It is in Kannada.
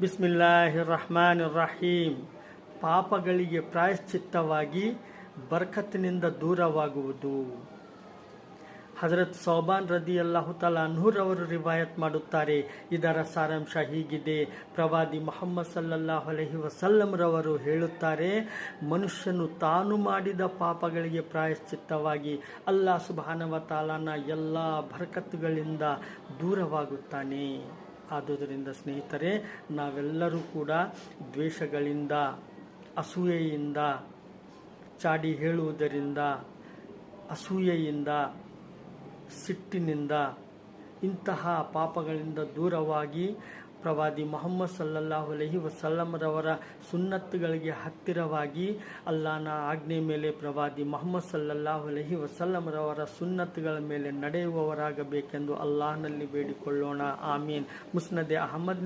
ಬಿಸ್ಮಿಲ್ಲಾಹಿರ್ ರಹಮಾನಿರ್ ರಹೀಂ. ಪಾಪಗಳಿಗೆ ಪ್ರಾಯಶ್ಚಿತ್ತವಾಗಿ ಬರ್ಕತ್ತಿನಿಂದ ದೂರವಾಗುವುದು. ಹಜರತ್ ಸೌಬಾನ್ ರದಿಯಲ್ಲಾಹು ತಆಲಾ ಅನ್ಹುರವರು ರಿವಾಯತ್ ಮಾಡುತ್ತಾರೆ. ಇದರ ಸಾರಾಂಶ ಹೀಗಿದೆ. ಪ್ರವಾದಿ ಮುಹಮ್ಮದ್ ಸಲ್ಲಲ್ಲಾಹು ಅಲೈಹಿ ವಸಲ್ಲಂ ರವರು ಹೇಳುತ್ತಾರೆ, ಮನುಷ್ಯನು ತಾನು ಮಾಡಿದ ಪಾಪಗಳಿಗೆ ಪ್ರಾಯಶ್ಚಿತ್ತವಾಗಿ ಅಲ್ಲಾಹ್ ಸುಬ್ಹಾನಹು ವ ತಆಲನ ಎಲ್ಲ ಬರ್ಕತ್ತುಗಳಿಂದ ದೂರವಾಗುತ್ತಾನೆ. ಆದುದರಿಂದ ಸ್ನೇಹಿತರೆ, ನಾವೆಲ್ಲರೂ ಕೂಡ ದ್ವೇಷಗಳಿಂದ, ಅಸೂಯೆಯಿಂದ, ಚಾಡಿ ಹೇಳುವುದರಿಂದ, ಅಸೂಯೆಯಿಂದ, ಸಿಟ್ಟಿನಿಂದ, ಇಂತಹ ಪಾಪಗಳಿಂದ ದೂರವಾಗಿ ಪ್ರವಾದಿ ಮುಹಮ್ಮದ್ ಸಲ್ಲಲ್ಲಾಹು ಅಲೈಹಿ ವಸಲ್ಲಂ ರವರ ಸುನ್ನತ್ತುಗಳಿಗೆ ಹತ್ತಿರವಾಗಿ ಅಲ್ಲಾಹನ ಆಜ್ಞೆ ಮೇಲೆ ಪ್ರವಾದಿ ಮುಹಮ್ಮದ್ ಸಲ್ಲಲ್ಲಾಹು ಅಲೈಹಿ ವಸಲ್ಲಂ ರವರ ಸುನ್ನತ್ತುಗಳ ಮೇಲೆ ನಡೆಯುವವರಾಗಬೇಕೆಂದು ಅಲ್ಲಾಹನಲ್ಲಿ ಬೇಡಿಕೊಳ್ಳೋಣ. ಆಮೀನ್. ಮುಸ್ನದೆ ಅಹಮದ್